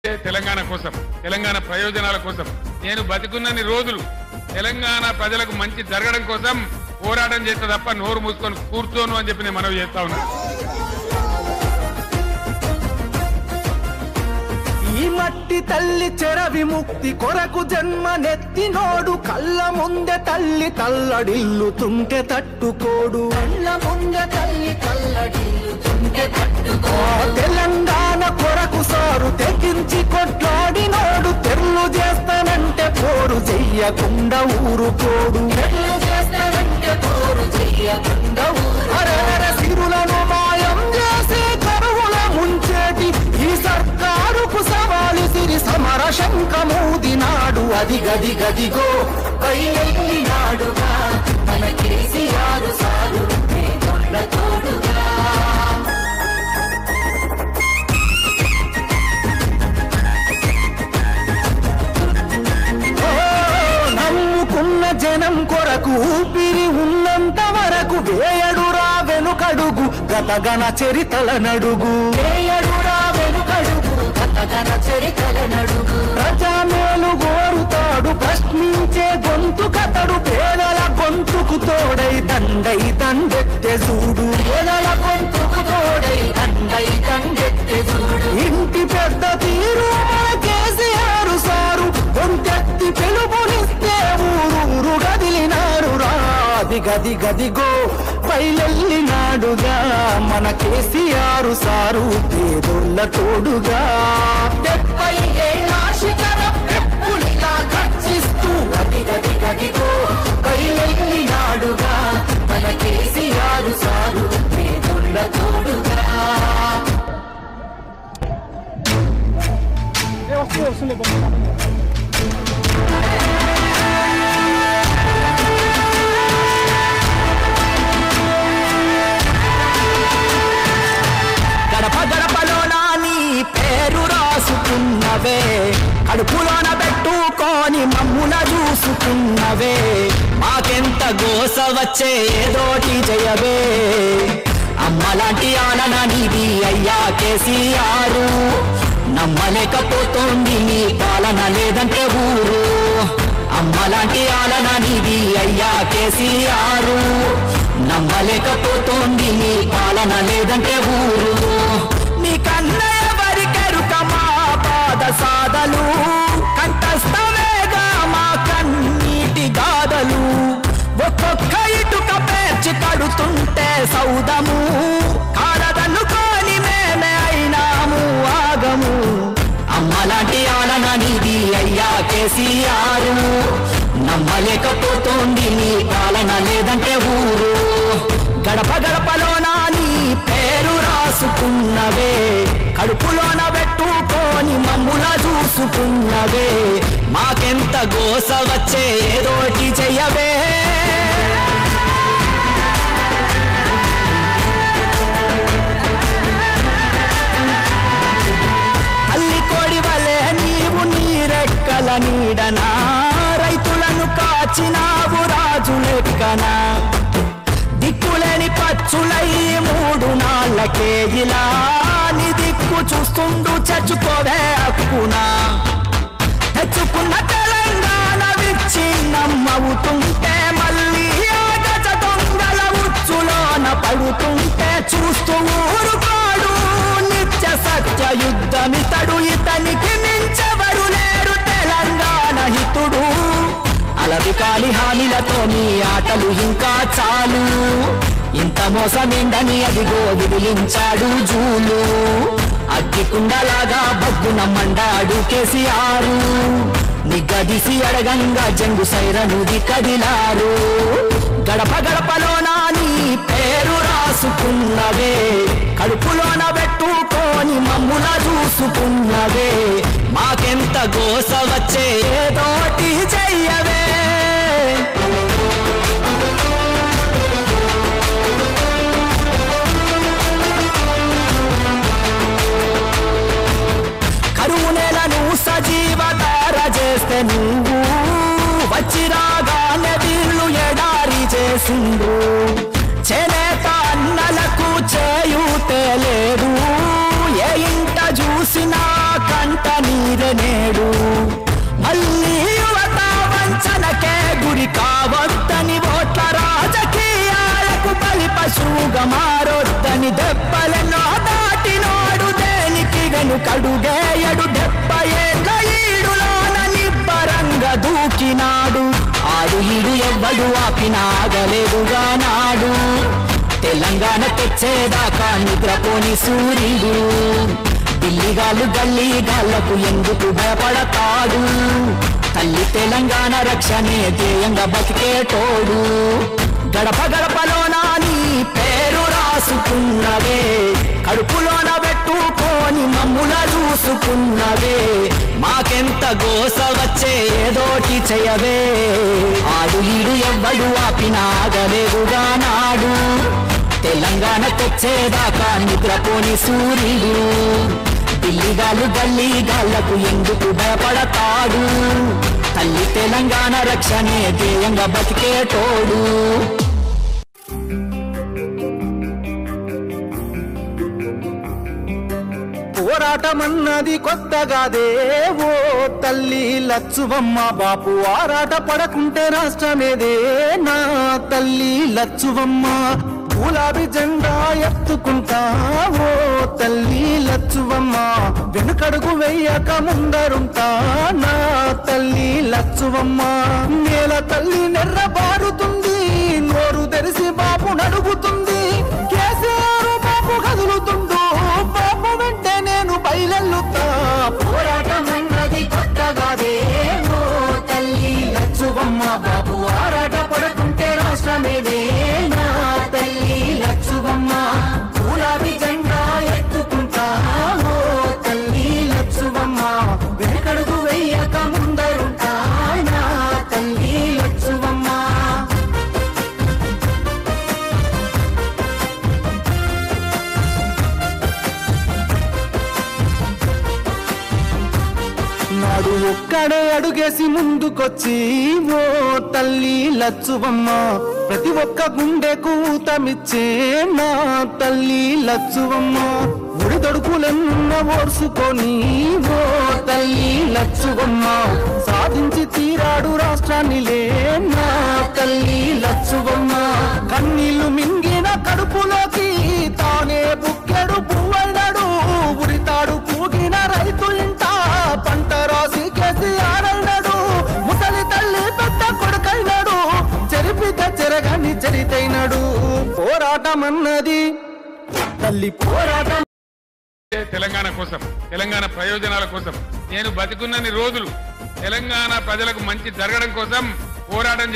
తెలంగాణ కోసం, తెలంగాణ ప్రయోజనాల కోసం నేను బతికున్నన్ని రోజులు తెలంగాణ ప్రజలకు మంచి జరగడం కోసం పోరాటం చేస్తా తప్ప నోరు మూసుకొని కూర్చోను అని చెప్పి నేను మనవి చేస్తా ఉన్నా. ఈ మట్టి తల్లి చెర విముక్తి కొరకు జన్మనెత్తినోడు కళ్ళ ముందే తల్లి తల్లడిల్లుతుంటే తట్టుకోడు. కళ్ళ ముందే తల్లి తల్లడిల్లుతుంటే తట్టుకోడు. తెలంగాణ కొరకు సారు తెగించి కొట్లాడినోడు తెర్లు చేస్తానంటే పోరు చెయ్యకుండా ఊరుకోడు. తెర్లు చేస్తానంటే పోరు చెయ్యకుండా సిరులను మాయం చేసి కరువుల ముంచేటి ఈ సర్కారుకు సవాలు సిరి సమర శంఖమూదినాడు. అది గది గదిగో బయలునాడుగా మన కేసీఆర్ సారు తోడుగా. నమ్ముకున్న జనం కొరకు ఊపిరి ఉన్నంత వరకు వేయడురా వెనుకడుగు గతగణ చరితల నడుగు. వేయడురా వెనుకడుగు గతగణ చరితల నడుగు. ప్రజామేలు గోరుతాడు ప్రశ్నించే గొంతు కతడు. పేదల గొంతుకు తోడై దండై దండెత్తే చూడు. పేదల గొంతుకు తోడై దండై దండెత్తే చూడు. ఇంటి పెద్ద తీరు కేసీఆర్ సారు గొంతెత్తి పిలుపునిస్తే ఊరూరు గదిలినారు రా. అది గది గదిగో బయలెల్లినాడుగా మన కేసీఆర్ సారు పేదోళ్ళ తోడుగా. 70 ఏళ్ల శిఖరం ఎప్పుడిలా గర్జిస్తూ గది గది గదిగో బయలెల్లినాడుగా మన కేసీఆర్ సారు పేదోళ్ళ తోడుగా. గడప గడపలోన నీ పేరు రాసుకున్నవే. కడుపులోన పెట్టుకొని మమ్ముల చూసుకున్నవే. మాకెంత గోస వచ్చే ఏదోటి జయవే. అమ్మలాంటి ఆనన నీది అయ్యా కేసీఆర్. నమ్మలేకపోతోంది నీ పాలన లేదంటే ఊరు. అమ్మలాంటి ఆలన నీది అయ్యా కేసీఆర్. నమ్మలేకపోతోంది నీ పాలన లేదంటే ఊరు. నీ కన్న ఎవరికెరుక మా పాద సాధలు. కంఠస్థమేగా మా కన్నీటి గాథలు. ఒక్కొక్క ఇటుక పేర్చి కడుతుంటే సౌదము. కారదనుకోని మేమే అయినాము ఆగము. అమ్మలాంటి ఆలన నీది అయ్యా కేసీఆర్. నమ్మలేకపోతోంది నీ పాలన లేదంటే ఊరు. గడప గడపలోన నీ పేరు రాసుకున్నవే. కడుపులోన పెట్టుకొని మమ్ముల చూసుకున్నవే. మాకెంత గోస వచ్చే ఏదోటి చెయ్యవే. నీవు నీరెక్కల నీడనా రైతులను కాచినావు రాజు లెక్కనా. దిక్కులేని పచ్చులై 3 నాళ్ళకే ఇలా నీ దిక్కు చూస్తుండు చచ్చుకోవే హక్కునా. తెచ్చుకున్న తెలంగాణ విచ్చి నమ్మవుతుంటే మళ్ళీ గజ దొంగల ఉచ్చులోన పడుతుంటే చూస్తూ ఊరుకోడు. నిత్య సత్య యుద్ధమితడు ఇతనికి మించెవరు లేరు తెలంగాణ హితుడు. అలవి కాలి హామీలతో నీ ఆటలు ఇంకా చాలు. ఇంత మోసమేందని అదిగో విదిలించాడు జూలు. అగ్గికుండలాగా బగ్గున మండాడు కేసీఆర్. నిగ్గదీసి అడగంగా జంగు సైరనుది కదిలారు. గడప గడపలోన నీ పేరు రాసుకున్నవే. కడుపులోన పెట్టుకొని మమ్ముల చూసుకున్నవే. మాకెంత గోస వచ్చే ఏదోటి చెయ్యవే. కరువు నెలను సజీవతార చేస్తే నువ్వు వచ్చి రాగానే వీళ్ళు ఎడారి చేసిండు. చేనేత అన్నలకు చేయూతే లేదు. ఏ ఇంట చూసినా కంట నీ నేడు మళ్ళీ యువత వంచనకే గురి కావద్దని ఓట్ల రాజకీయాలకు బలి పశువుగా మారొద్దని దెబ్బలెన్నో దాటినోడు దేనికి వెనుకడుగేయడు 70 ఏళ్ళ ఈడులోన నిబ్బరంగా దూకినాడు ఆడు ఈడు ఎవ్వడు ఆపినాగలేదుగా నాడు తెలంగాణ తెచ్చేదాకా నిద్రపోని సూర్యుడు ఢిల్లీగాళ్ళు గల్లీగాళ్లకు ఎందుకు భయపడతాడు తల్లి తెలంగాణ రక్షణే ధ్యేయంగా బతికేటోడు గడప గడపలోన నీ పేరు రాసుకున్నవే కడుపులోన పెట్టుకొని మమ్ముల చూసుకున్నవే మాకెంత గోస వచ్చే ఏదోటి చెయ్యవే ఆడు ఈడు ఎవ్వడు ఆపినాగలేదుగా నాడు తెలంగాణ తెచ్చేదాకా నిద్రపోని సూర్యుడు ఢిల్లీగాళ్ళు గల్లీగాళ్లకు ఎందుకు భయపడతాడు తల్లి తెలంగాణ రక్షణే ధ్యేయంగా బతికేటోడు పోరాటమన్నది కొత్తగాదే ఓ తల్లి లచ్చువమ్మ బాపు ఆరాట పడకుంటే రాష్ట్రమేదే నా తల్లి లచ్చువమ్మ గులాబీ జెండా ఎత్తుకుంటా ఓ తల్లి లచ్చువమ్మ వెనుకడుగు వెయ్యక ముందరుంటా నా తల్లి లచ్చువమ్మ నేల తల్లి నెర్రబారుతుంది నోరు తెరిసి బాబు నడుగుతుంది కేసీఆర్ బాబు కదులుతుండు బాబు వెంటే నేను బయలెల్లుతా పోరాటమన్నది కొత్తగాదే ఓ తల్లి లచ్చువమ్మ బాబు ఆరాట పడుకుంటే రాష్ట్రమేదే నా తల్లి లచ్చువమ్మ గులాబీ జెండా ఎత్తుకుంటా ఓ తల్లి లచ్చువమ్మ వెనకడుగు వెయ్యక ముందరుంటా నా తల్లి లచ్చువమ్మ నాడు ఒక్కడే అడుగేసి ముందుకొచ్చి ఓ తల్లి లచ్చువమ్మ ప్రతి ఒక్క గుండెకు ఊతమిచ్చే నా తల్లి లచ్చువమ్మ ముడిదొడుకులెన్న ఓర్చుకొని ఓ తల్లి లచ్చువమ్మ సాధించి తీరాడు రాష్ట్రాన్నిలే నా తల్లి లచ్చువమ్మ కన్నీళ్లు మింగిన కడుపులోకి తానే బుక్కెడు పువ్వన్నాడు ఉరితాడు పూగిన రైతు ఇంట పంట రాసి కేసీఆర్ అన్నాడు ముసలి తల్లి పెద్ద కొడుకైనాడు చెరిపితే చెరగాని చరితైనాడు పోరాటమన్నది తల్లి పోరాటం తెలంగాణ కోసం తెలంగాణ ప్రయోజనాల కోసం నేను బతికున్నన్ని రోజులు తెలంగాణ ప్రజలకు మంచి జరగడం కోసం పోరాటం